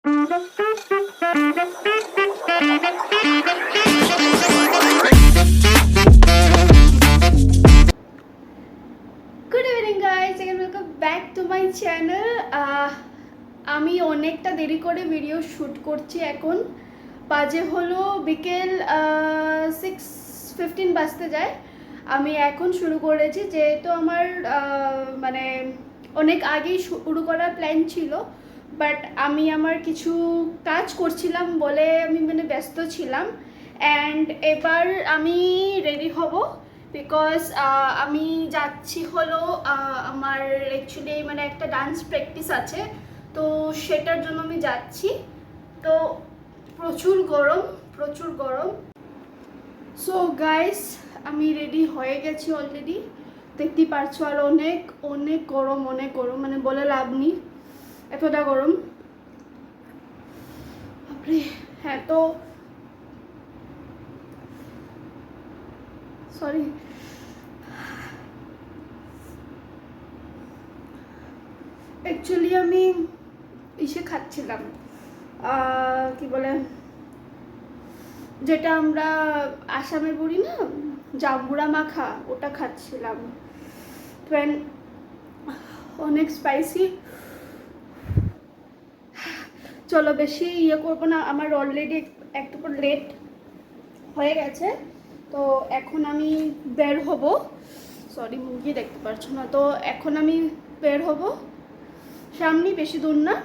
Evening guys, again welcome back to my channel. আমি অনেকটা দেরি করে ভিডিও শ্যুট করছি। এখন বাজে হলো বিকেল 6:15 বাজতে যায়। আমি এখন শুরু করেছি, যেহেতু আমার মানে অনেক আগেই শুরু করার প্ল্যান ছিল, বাট আমি আমার কিছু কাজ করছিলাম বলে আমি ব্যস্ত ছিলাম। অ্যান্ড এবার আমি রেডি হব, বিকজ আমি যাচ্ছি হলো আমার অ্যাকচুয়ালি একটা ডান্স প্র্যাকটিস আছে, তো সেটার জন্য আমি যাচ্ছি। তো প্রচুর গরম। সো গাইস, আমি রেডি হয়ে গেছি অলরেডি, দেখতেই পারছো। আর অনেক গরম বলে লাভ নেই, এতটা গরম। হ্যাঁ, তো সরি, অ্যাকচুয়ালি আমি খাচ্ছিলাম, কি বলে, যেটা আমরা আসামে বলি না, জাম্বুরা মাখা, ওটা খাচ্ছিলাম। অনেক স্পাইসি। চলো বেশি করবো না, আমার অলরেডি একটু লেট হয়ে গেছে। তো এখন আমি বের হব। সরি, মুরগি দেখতে পাচ্ছ না। তো এখন আমি বের হব, সামনে, বেশি দূর না।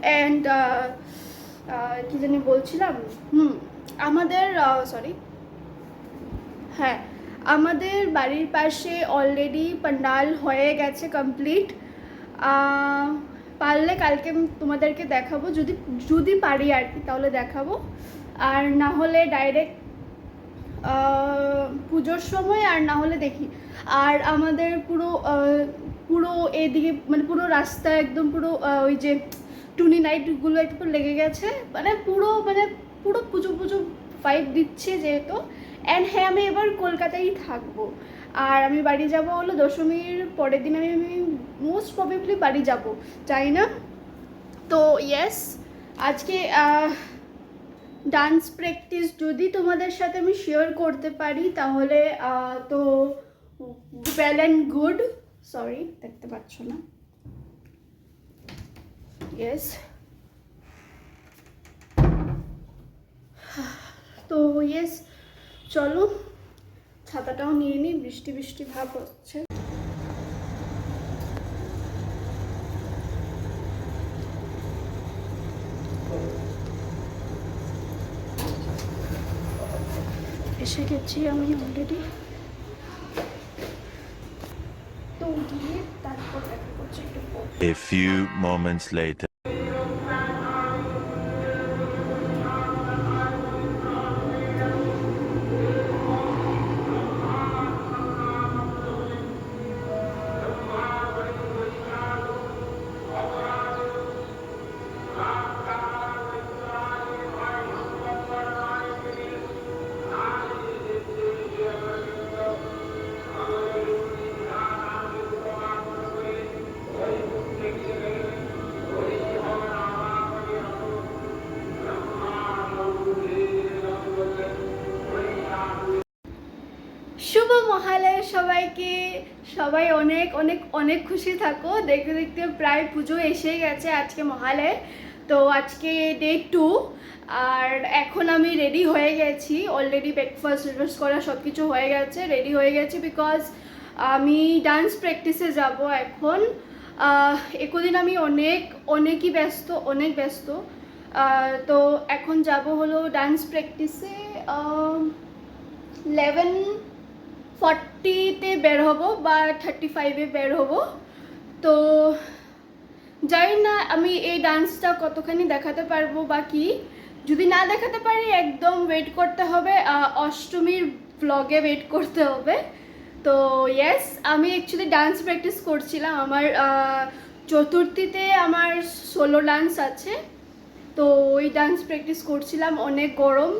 অ্যান্ড কি জানি বলছিলাম, আমাদের হ্যাঁ, আমাদের বাড়ির পাশে অলরেডি পান্ডাল হয়ে গেছে কমপ্লিট। পারলে কালকে তোমাদেরকে দেখাবো, যদি পারি আর কি, তাহলে দেখাবো। আর না হলে ডাইরেক্ট পুজোর সময়, আর না হলে দেখি। আর আমাদের পুরো এদিকে পুরো রাস্তা একদম পুরো ওই যে টুনি লাইটগুলো একটু লেগে গেছে, পুরো পুজো ভাইব দিচ্ছে যেহেতু। অ্যান্ড হ্যাঁ, আমি এবার কলকাতায় থাকবো। আর আমি বাড়ি যাব হলো দশমীর পরের দিন। আমি মোস্ট প্রবাবলি বাড়ি যাব, চাই না। তো ইয়েস, আজকে ডান্স প্র্যাকটিস যদি তোমাদের সাথে আমি শেয়ার করতে পারি তাহলে তো ওয়েল অ্যান্ড গুড। সরি, দেখতে পাচ্ছ না। ইয়েস, তো ইয়েস, চলো ছাতাটাও নিয়ে নিই, বৃষ্টি ভাব হচ্ছে। এসে গেছি আমি অলরেডি। তো গিয়ে তারপর দেখা করছি একটু। A few moments later. শুভ মহালয়া সবাইকে। সবাই অনেক অনেক অনেক খুশি থাকো। দেখতে দেখতে প্রায় পুজো এসে গেছে, আজকে মহালয়া। তো আজকে ডে 2। আর এখন আমি রেডি হয়ে গেছি অলরেডি, ব্রেকফাস্ট করা সব কিছু হয়ে গেছে, রেডি হয়ে গেছি, বিকজ আমি ডান্স প্র্যাকটিসে যাব এখন। এতদিন আমি অনেক ব্যস্ত। তো এখন যাব হলো ডান্স প্র্যাকটিসে। 11:40-তে বের হবো বা 35-এ বের হবো। তো জানি না আমি এই ডান্সটা কতখানি দেখাতে পারবো বা কি। যদি না দেখাতে পারি, একদম ওয়েট করতে হবে, অষ্টমীর ব্লগে ওয়েট করতে হবে। তো ইয়েস, আমি অ্যাকচুয়ালি ডান্স প্র্যাকটিস করছিলাম। আমার চতুর্থীতে আমার সোলো ডান্স আছে, তো ওই ডান্স প্র্যাকটিস করছিলাম। অনেক গরম।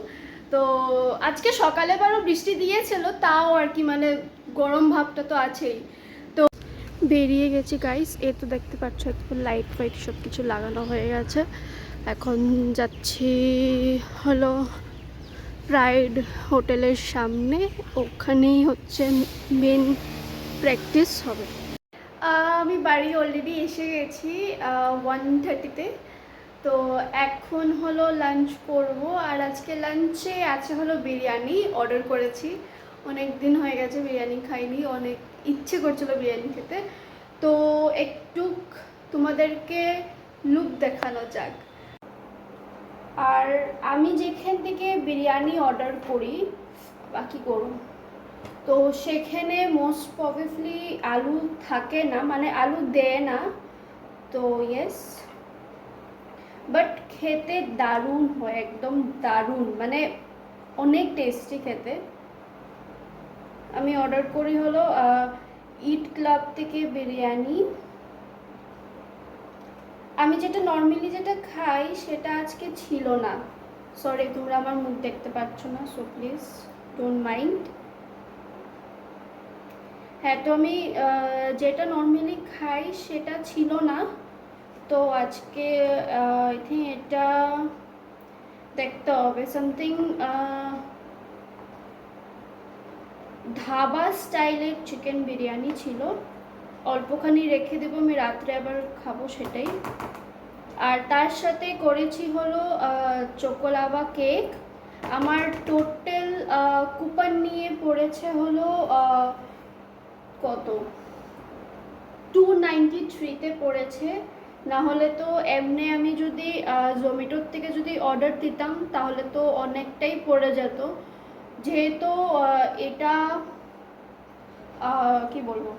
তো আজকে সকালে বড় বৃষ্টি দিয়েছিল, তাও আর কি গরম ভাবটা তো আছেই। তো বেরিয়ে গেছি গাইস, এই তো দেখতে পাচ্ছ একদম লাইট ফাইট সব কিছু লাগানো হয়ে গেছে। এখন যাচ্ছি হলো প্রাইড হোটেলের সামনে, ওখানেই হচ্ছে মেন প্র্যাকটিস হবে। আমি বাড়ি অলরেডি এসে গেছি 1:30-তে। তো এখন হলো লাঞ্চ করব, আর আজকে লাঞ্চে আছে হলো বিরিয়ানি অর্ডার করেছি। অনেক দিন হয়ে গেছে বিরিয়ানি খাইনি, অনেক ইচ্ছে করছিল বিরিয়ানি খেতে। তো একটু তোমাদেরকে লুক দেখানো যাক। আর আমি যেখান থেকে বিরিয়ানি অর্ডার করি বা কী করুন, তো সেখানে মোস্ট প্রবাবলি আলু থাকে না, মানে আলু দেয় না। তো ইয়েস, বাট খেতে দারুণ হয়, একদম দারুণ, মানে অনেক টেস্টি খেতে। আমি অর্ডার করি হলো ইট ক্লাব থেকে বিরিয়ানি। আমি যেটা নর্মালি যেটা খাই সেটা আজকে ছিল না, সরি তোমরা আমার মুখ দেখতে পাচ্ছ না, সো প্লিজ ডোন্ট মাইন্ড। হ্যাঁ, তো আমি যেটা নর্মালি খাই সেটা ছিল না, তো আজকে আই থিঙ্ক এটা দেখতে হবে সামথিং ধাবা স্টাইলের চিকেন বিরিয়ানি ছিল। অল্পখানি রেখে দেবো, আমি রাত্রে আবার খাবো সেটাই। আর তার সাথে করেছি হলো চোকোলাভা কেক। আমার টোটাল কুপন নিয়ে পড়েছে হলো কত 293-তে পড়েছে। না হলে তো এমনি আমি যদি জোম্যাটোর থেকে যদি অর্ডার দিতাম তাহলে তো অনেকটাই পড়ে যেত, যেহেতু এটা কি বলবো,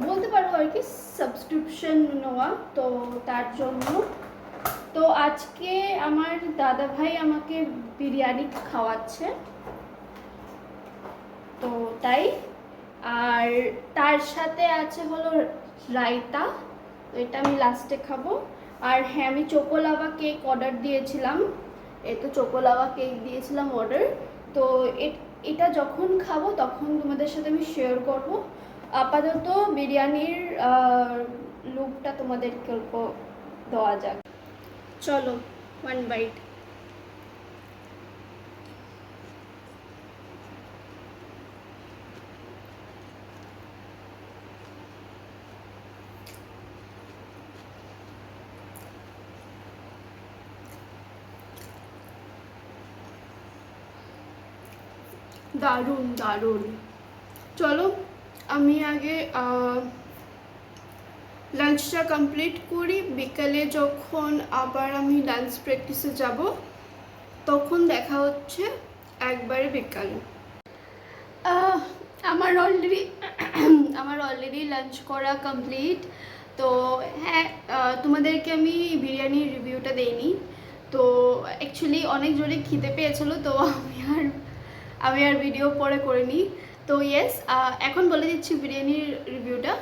বলতে পারো আর কি সাবস্ক্রিপশন নেওয়া, তো তার জন্য। তো আজকে আমার দাদা ভাই আমাকে বিরিয়ানি খাওয়াচ্ছে, তো তাই। আর তার সাথে আছে হলো রায়তা, তো এটা আমি লাস্টে খাবো। আর হ্যাঁ, আমি চোকোলাভা কেক অর্ডার দিয়েছিলাম, এই তো চোকোলাভা কেক দিয়েছিলাম অর্ডার। তো এটা যখন খাবো তখন তোমাদের সাথে আমি শেয়ার করব। আপাতত বিরিয়ানির লুকটা তোমাদেরকে অল্প দেওয়া যাক, চলো ওয়ান বাইট। দারুণ দারুণ। চলো আমি আগে লাঞ্চটা কমপ্লিট করি, বিকালে যখন আবার আমি ডান্স প্র্যাকটিসে যাব তখন দেখা হচ্ছে একবারে বিকালে। আমার অলরেডি আমার অলরেডি লাঞ্চ করা কমপ্লিট। তো হ্যাঁ, তোমাদেরকে আমি বিরিয়ানির রিভিউটা দেইনি, তো অ্যাকচুয়ালি অনেক জোরে খিদে পেয়েছিলো, তো আমি আর ভিডিও পরে করিনি। তো ইয়েস, এখন বলে দিচ্ছি বিরিয়ানির রিভিউটা।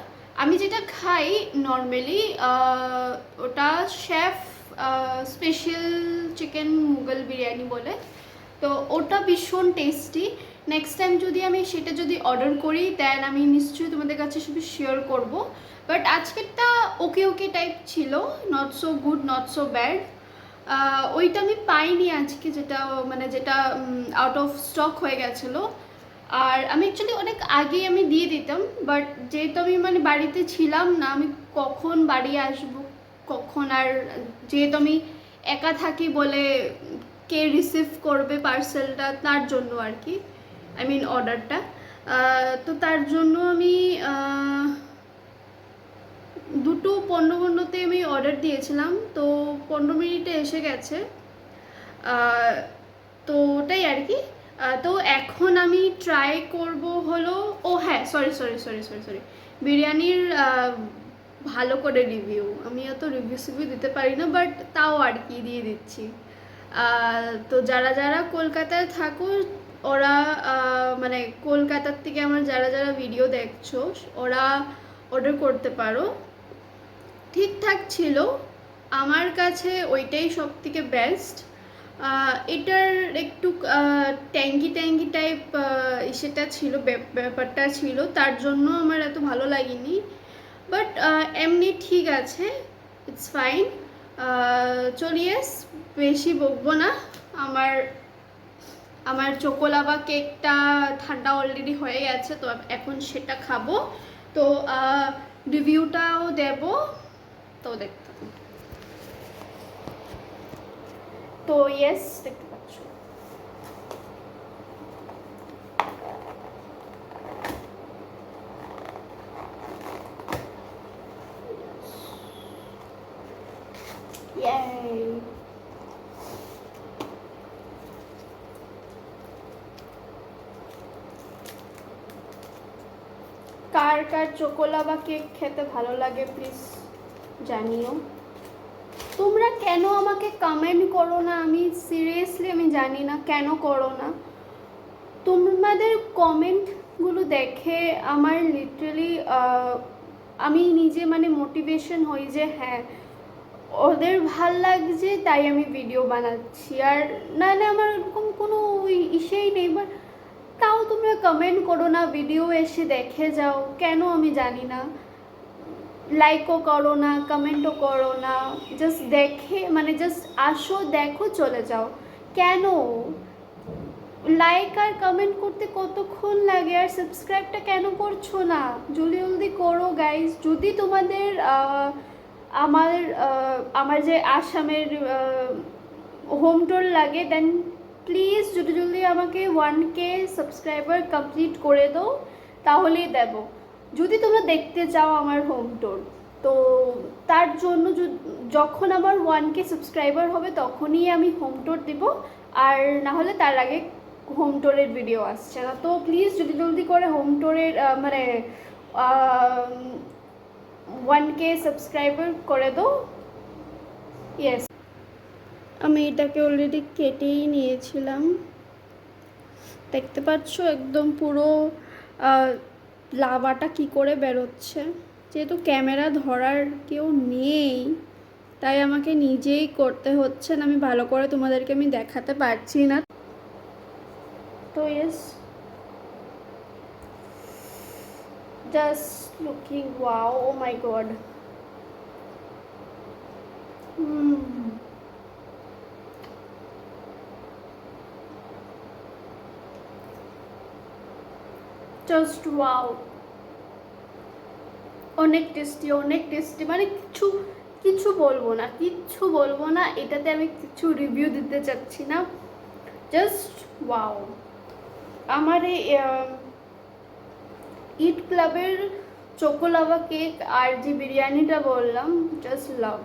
আমি যেটা খাই নর্মালি ওটা chef special chicken Mughal biryani বলে, তো ওটা ভীষণ টেস্টি। নেক্সট টাইম যদি আমি সেটা যদি অর্ডার করি দেন আমি নিশ্চয়ই তোমাদের কাছে সেটা শেয়ার করব। বাট আজকেরটা ওকে ওকে টাইপ ছিল, not so good not so bad. ওইটা আমি পাইনি আজকে, যেটা মানে যেটা আউট অফ স্টক হয়ে গেছিলো। আর আমি অ্যাকচুয়ালি অনেক আগেই আমি দিয়ে দিতাম, বাট যেহেতু আমি মানে বাড়িতে ছিলাম না, আমি কখন বাড়ি আসব কখন, আর যেহেতু আমি একা থাকি বলে কে রিসিভ করবে পার্সেলটা তার জন্য আর কি, আই মিন অর্ডারটা। তো তার জন্য আমি 2:15-তে আমি অর্ডার দিয়েছিলাম, তো 15 মিনিটে এসে গেছে। তো ওটাই আর কি। তো এখন আমি ট্রাই করব হলো, ও হ্যাঁ sorry sorry sorry sorry sorry বিরিয়ানির ভালো করে রিভিউ, আমি অত রিভিউ দিতে পারি না, বাট তাও আর কি দিয়ে দিচ্ছি। তো যারা যারা কলকাতায় থাকো ওরা মানে কলকাতার থেকে আমার যারা যারা ভিডিও দেখছো ওরা অর্ডার করতে পারো। ঠিকঠাক ছিল, আমার কাছে ওইটাই সব থেকে বেস্ট। এটার একটু ট্যাঙ্কি ট্যাঙ্কি টাইপ সেটা ছিল, ব্যাপারটা ছিল, তার জন্য আমার এত ভালো লাগেনি। বাট এমনি ঠিক আছে, ইটস ফাইন। চলিয়েস, বেশি বকবো না। আমার আমার চোকোলাভা কেকটা ঠান্ডা অলরেডি হয়ে গেছে, তো এখন সেটা খাবো। তো রিভিউটাও দেব, তো দেখতে। তো ইয়েস, দেখতে পাচ্ছ। Yay! কার কার চোকোলাভা কেক খেতে ভালো লাগে প্লিজ জানিও। তোমরা কেন আমাকে কমেন্ট করো না, আমি সিরিয়াসলি আমি জানি না কেন করো না। তোমাদের কমেন্টগুলো দেখে আমার লিটারালি আমি নিজে মানে মোটিভেশন হই যে হ্যাঁ ওদের ভাল লাগছে তাই আমি ভিডিও বানাচ্ছি, আর নাহলে আমার এরকম কোনো ওই ইসেই নেই। বাট তাও তোমরা কমেন্ট করো না, ভিডিও এসে দেখে যাও, কেন আমি জানি না। লাইকও করো না, কমেন্টও করো না, জাস্ট দেখে মানে জাস্ট আসো, দেখো, চলে যাও। কেন? লাইক আর কমেন্ট করতে কতক্ষণ লাগে, আর সাবস্ক্রাইবটা কেন করছো না? জলদি জলদি করো গাইজ। যদি তোমাদের আমার যে আসামের হোম ট্যুর লাগে, দেন প্লিজ জলদি জলদি আমাকে 1K সাবস্ক্রাইবার কমপ্লিট করে দাও, তাহলেই দেব। যদি তোমরা দেখতে চাও আমার হোম ট্যুর, তো তার জন্য যখন আমার 1K সাবস্ক্রাইবার হবে তখনই আমি হোম ট্যুর দিব, আর না হলে তার আগে হোম ট্যুরের ভিডিও আসছে না। তো প্লিজ জলদি জলদি করে হোম ট্যুরের মানে 1K সাবস্ক্রাইবার করে দাও। ইয়েস, আমি এটাকে অলরেডি কেটেই নিয়েছিলাম, দেখতে পাচ্ছ একদম পুরো লাভাটা কি করে বেরোচ্ছে। যেহেতু ক্যামেরা ধরার কেউ নেই, তাই আমাকে নিজেই করতে হচ্ছে না, আমি ভালো করে তোমাদেরকে আমি দেখাতে পারছি না। তো yes, just looking wow, oh my god. Just wow, অনেক টেস্টি, অনেক টেস্টি, মানে কিছু বলবো না, কিচ্ছু বলবো না, এটাতে আমি কিছু রিভিউ দিতে চাচ্ছি না, জাস্ট ওয়াও। আমার এই ইট ক্লাবের চোকোলাভা কেক আর যে বিরিয়ানিটা বললাম, জাস্ট লাভ।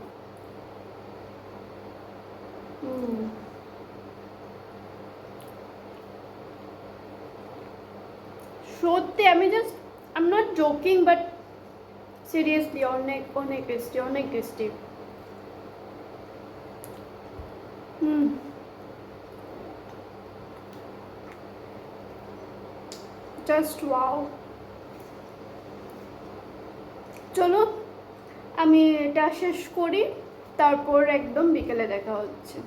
সত্যি আমি just I am not joking, but seriously অনেক অনেক টেস্টি, অনেক টেস্টি। Just wow. চলো আমি এটা শেষ করি, তারপর একদম বিকেলে দেখা হচ্ছে।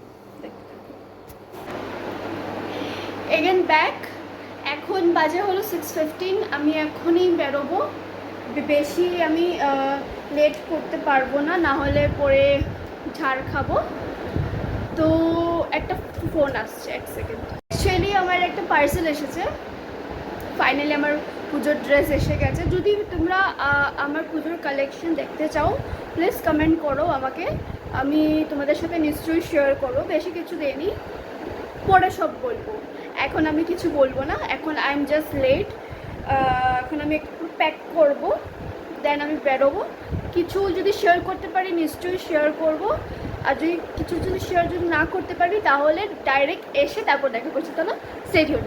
এগেন ব্যাক, এখন বাজে হলো 6:15, আমি এখনই বেরোবো, বেশি আমি লেট করতে পারবো না, না হলে পরে ঝাড় খাবো। তো একটা ফোন আসছে, এক সেকেন্ড। অ্যাকচুয়ালি আমার একটা পার্সেল এসেছে, ফাইনালি আমার পুজোর ড্রেস এসে গেছে। যদি তোমরা আমার পুজোর কালেকশন দেখতে চাও প্লিজ কমেন্ট করো আমাকে, আমি তোমাদের সাথে নিশ্চয়ই শেয়ার করবো। বেশি কিছু দেইনি, পরে সব বলবো, এখন আমি কিছু বলবো না, এখন আই এম জাস্ট লেট। এখন আমি একটু প্যাক করবো, দেন আমি বেরোবো। কিছু যদি শেয়ার করতে পারি নিশ্চয়ই শেয়ার করব, আর যদি শেয়ার না করতে পারি তাহলে ডাইরেক্ট এসে তারপর দেখা করছি। তো না, সেট হল।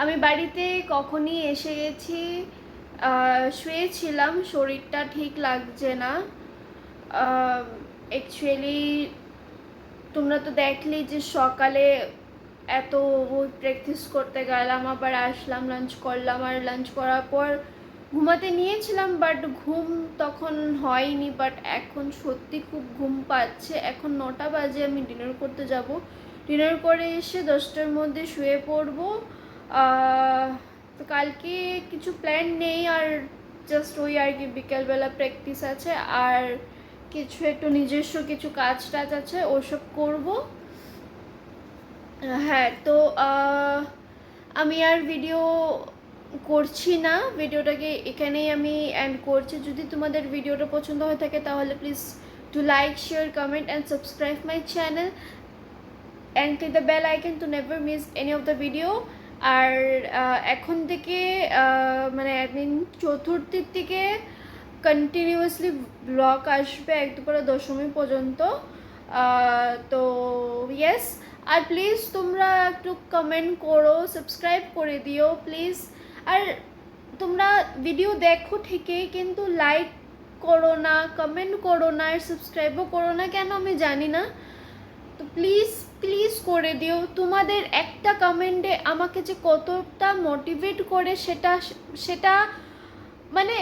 আমি বাড়িতে কখনই এসে গেছি, শুয়েছিলাম, শরীরটা ঠিক লাগছে না। অ্যাকচুয়ালি তোমরা তো দেখলেই যে সকালে এত প্র্যাকটিস করতে গেলাম, আবার আসলাম, লাঞ্চ করলাম, আর লাঞ্চ করার পর ঘুমাতে নিয়েছিলাম, বাট ঘুম তখন হয়নি। বাট এখন সত্যি খুব ঘুম পাচ্ছে। এখন 9টা বাজে, আমি ডিনার করতে যাব। ডিনার করে এসে 10টার মধ্যে শুয়ে পড়বো। তো কালকে কিছু প্ল্যান নেই, আর জাস্ট ওই আর কি বিকেলবেলা প্র্যাকটিস আছে, আর কিছু একটু নিজস্ব কিছু কাজ টাজ আছে, ওসব করব। হ্যাঁ, তো আমি আর ভিডিও করছি না, ভিডিওটাকে এখানেই আমি এন্ড করছি। যদি তোমাদের ভিডিওটা পছন্দ হয়ে থাকে তাহলে please to like, share, comment and subscribe my channel and click the bell icon to never miss any of the video. আর এখন থেকে মানে একদিন চতুর্থীর থেকে কন্টিনিউয়াসলি ব্লগ আসবে, একদম করে দশমী পর্যন্ত। তো ইয়েস, আর প্লিজ তোমরা একটু কমেন্ট করো, সাবস্ক্রাইব করে দিও প্লিজ। আর তোমরা ভিডিও দেখো ঠিকই, কিন্তু লাইক করো না, কমেন্ট করো না, আর সাবস্ক্রাইবও করো না, কেন আমি জানি না। তো প্লিজ প্লিজ করে দিও। তোমাদের একটা কমেন্টে আমাকে যে কতটা মোটিভেট করে সেটা মানে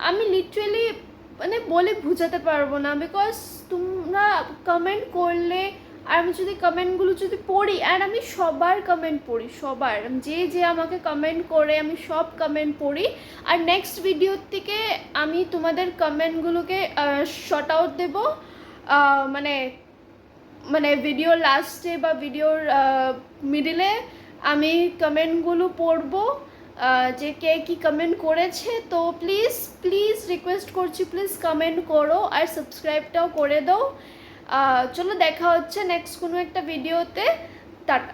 আমি লিটারালি মানে বলে বোঝাতে পারবো না। বিকজ তোমরা কমেন্ট করলে, আর আমি যদি কমেন্টগুলো যদি পড়ি, আর আমি সবার কমেন্ট পড়ি, সবার যে যে আমাকে কমেন্ট করে আমি সব কমেন্ট পড়ি। আর নেক্সট ভিডিওর থেকে আমি তোমাদের কমেন্টগুলোকে শর্ট আউট দেবো, মানে মানে ভিডিওর লাস্টে বা ভিডিওর মিডলে আমি কমেন্টগুলো পড়বো, যে কে কী কমেন্ট করেছে। তো প্লিজ প্লিজ রিকোয়েস্ট করছি, প্লিজ কমেন্ট করো আর সাবস্ক্রাইবটাও করে দাও। চলো দেখা হচ্ছে নেক্সট কোনো একটা ভিডিওতে। টাটা।